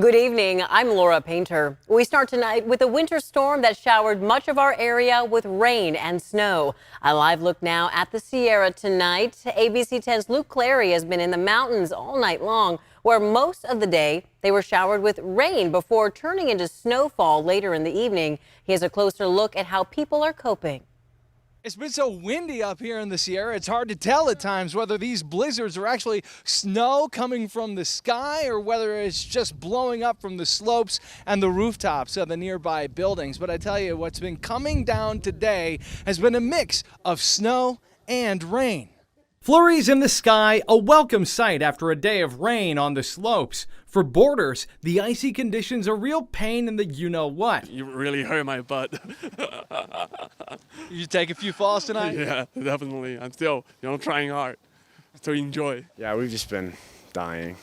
Good evening. I'm Laura Painter. We start tonight with a winter storm that showered much of our area with rain and snow. A live look now at the Sierra tonight. ABC 10's Luke Clary has been in the mountains all night long, where most of the day they were showered with rain before turning into snowfall later in the evening. He has a closer look at how people are coping. It's been so windy up here in the Sierra, it's hard to tell at times whether these blizzards are actually snow coming from the sky or whether it's just blowing up from the slopes and the rooftops of the nearby buildings. But I tell you, what's been coming down today has been a mix of snow and rain. Flurries in the sky, a welcome sight after a day of rain on the slopes. For boarders, the icy conditions a real pain in the you-know-what. You really hurt my butt. You take a few falls tonight? Yeah, definitely. I'm still, trying hard to enjoy. Yeah, we've just been dying.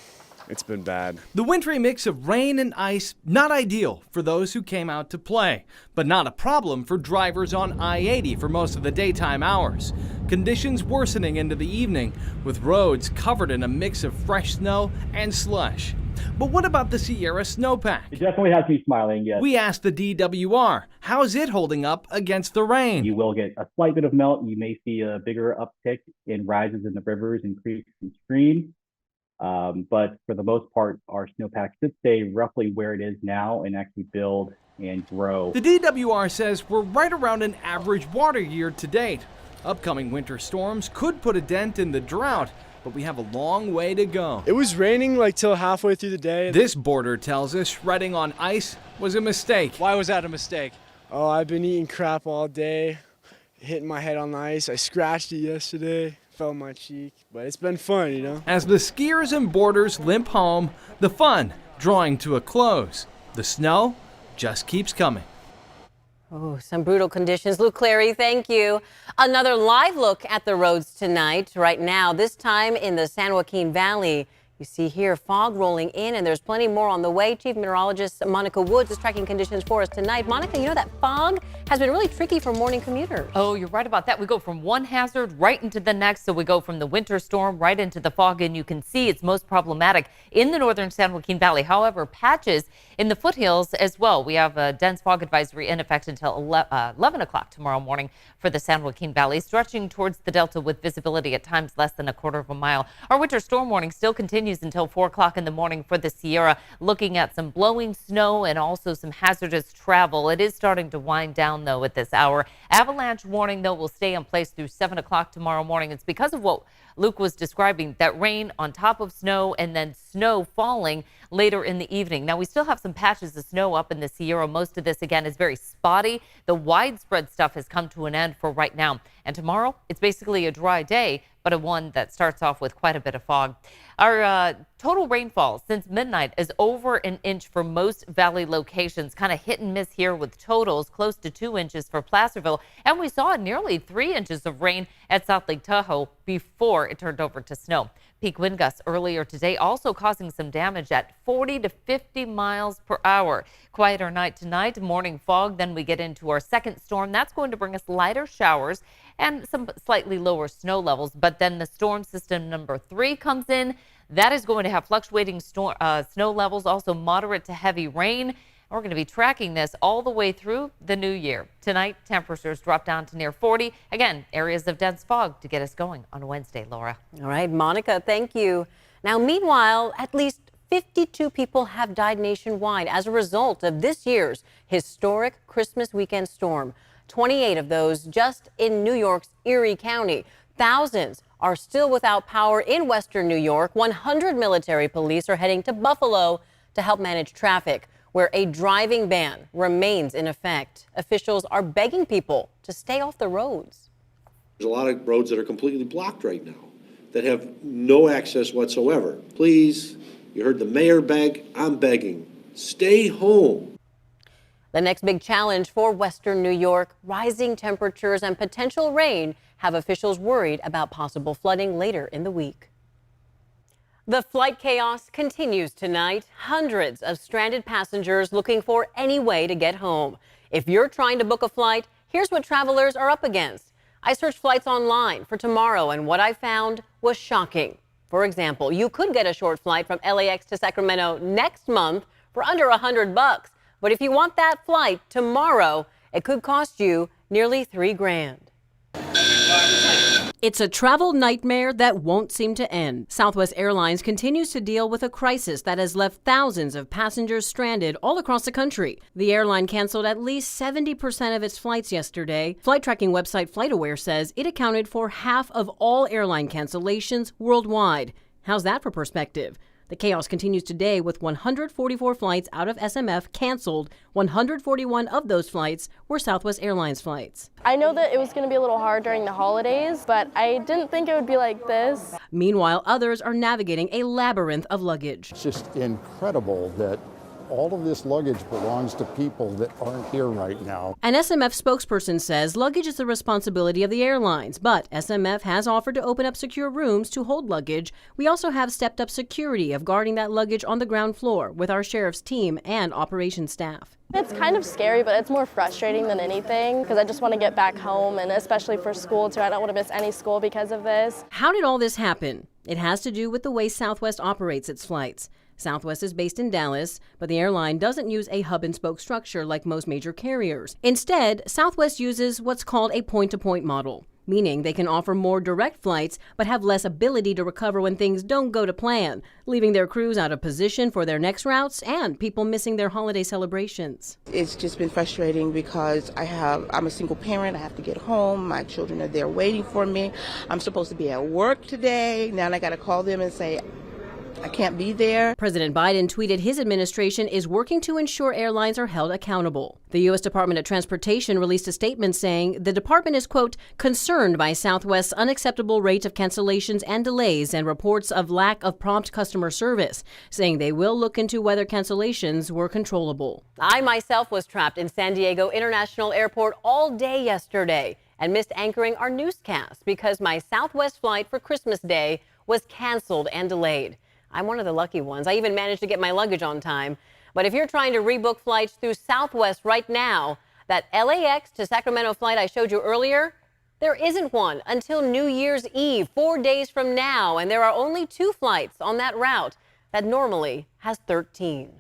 It's been bad. The wintry mix of rain and ice, not ideal for those who came out to play, but not a problem for drivers on I-80 for most of the daytime hours. Conditions worsening into the evening, with roads covered in a mix of fresh snow and slush. But what about the Sierra snowpack? It definitely has me smiling, yes. We asked the DWR, how's it holding up against the rain? You will get a slight bit of melt. You may see a bigger uptick in rises in the rivers and creeks and streams. But for the most part, our snowpack should stay roughly where it is now and actually build and grow. The DWR says we're right around an average water year to date. Upcoming winter storms could put a dent in the drought, but we have a long way to go. It was raining till halfway through the day. This boarder tells us shredding on ice was a mistake. Why was that a mistake? Oh, I've been eating crap all day, hitting my head on the ice. I scratched it yesterday, fell my cheek, but it's been fun, As the skiers and boarders limp home, the fun drawing to a close. The snow just keeps coming. Oh, some brutal conditions. Luke Clary, thank you. Another live look at the roads tonight. Right now, this time in the San Joaquin Valley. You see here fog rolling in, and there's plenty more on the way. Chief Meteorologist Monica Woods is tracking conditions for us tonight. Monica, that fog has been really tricky for morning commuters. Oh, you're right about that. We go from one hazard right into the next. So we go from the winter storm right into the fog, and you can see it's most problematic in the northern San Joaquin Valley. However, patches in the foothills as well. We have a dense fog advisory in effect until 11 o'clock tomorrow morning for the San Joaquin Valley, stretching towards the delta with visibility at times less than a quarter of a mile. Our winter storm warning still continues until 4 o'clock in the morning for the Sierra, looking at some blowing snow and also some hazardous travel. It is starting to wind down, though, at this hour. Avalanche warning, though, will stay in place through 7 o'clock tomorrow morning. It's because of what Luke was describing, that rain on top of snow and then snow falling later in the evening. Now, we still have some patches of snow up in the Sierra. Most of this, again, is very spotty. The widespread stuff has come to an end for right now. And tomorrow, it's basically a dry day, but a one that starts off with quite a bit of fog. Our total rainfall since midnight is over an inch for most valley locations, kind of hit and miss here with totals close to 2 inches for Placerville. And we saw nearly 3 inches of rain at South Lake Tahoe before it turned over to snow. Peak wind gusts earlier today also causing some damage at 40 to 50 miles per hour. Quieter night tonight, morning fog. Then we get into our second storm. That's going to bring us lighter showers and some slightly lower snow levels. But then the storm system number 3 comes in. That is going to have fluctuating snow levels, also moderate to heavy rain. We're going to be tracking this all the way through the new year. Tonight, temperatures drop down to near 40. Again, areas of dense fog to get us going on Wednesday, Laura. All right, Monica, thank you. Now, meanwhile, at least 52 people have died nationwide as a result of this year's historic Christmas weekend storm. 28 of those just in New York's Erie County. Thousands are still without power in western New York. 100 military police are heading to Buffalo to help manage traffic, where a driving ban remains in effect. Officials are begging people to stay off the roads. There's a lot of roads that are completely blocked right now that have no access whatsoever. Please, you heard the mayor beg, I'm begging, stay home. The next big challenge for western New York, rising temperatures and potential rain have officials worried about possible flooding later in the week. The flight chaos continues tonight. Hundreds of stranded passengers looking for any way to get home. If you're trying to book a flight, here's what travelers are up against. I searched flights online for tomorrow, and what I found was shocking. For example, you could get a short flight from LAX to Sacramento next month for under $100. But if you want that flight tomorrow, it could cost you nearly $3 grand. It's a travel nightmare that won't seem to end. Southwest Airlines continues to deal with a crisis that has left thousands of passengers stranded all across the country. The airline canceled at least 70% of its flights yesterday. Flight tracking website FlightAware says it accounted for half of all airline cancellations worldwide. How's that for perspective? The chaos continues today with 144 flights out of SMF canceled. 141 of those flights were Southwest Airlines flights. I know that it was going to be a little hard during the holidays, but I didn't think it would be like this. Meanwhile, others are navigating a labyrinth of luggage. It's just incredible that all of this luggage belongs to people that aren't here right now. An SMF spokesperson says luggage is the responsibility of the airlines, but SMF has offered to open up secure rooms to hold luggage. We also have stepped up security of guarding that luggage on the ground floor with our sheriff's team and operations staff. It's kind of scary, but it's more frustrating than anything because I just want to get back home, and especially for school too. I don't want to miss any school because of this. How did all this happen? It has to do with the way Southwest operates its flights. Southwest is based in Dallas, but the airline doesn't use a hub-and-spoke structure like most major carriers. Instead, Southwest uses what's called a point-to-point model, meaning they can offer more direct flights but have less ability to recover when things don't go to plan, leaving their crews out of position for their next routes and people missing their holiday celebrations. It's just been frustrating because I'm a single parent. I have to get home. My children are there waiting for me. I'm supposed to be at work today. Now I got to call them and say, I can't be there. President Biden tweeted his administration is working to ensure airlines are held accountable. The U.S. Department of Transportation released a statement saying the department is, quote, concerned by Southwest's unacceptable rate of cancellations and delays and reports of lack of prompt customer service, saying they will look into whether cancellations were controllable. I myself was trapped in San Diego International Airport all day yesterday and missed anchoring our newscast because my Southwest flight for Christmas Day was canceled and delayed. I'm one of the lucky ones. I even managed to get my luggage on time. But if you're trying to rebook flights through Southwest right now, that LAX to Sacramento flight I showed you earlier, there isn't one until New Year's Eve, 4 days from now. And there are only 2 flights on that route that normally has 13.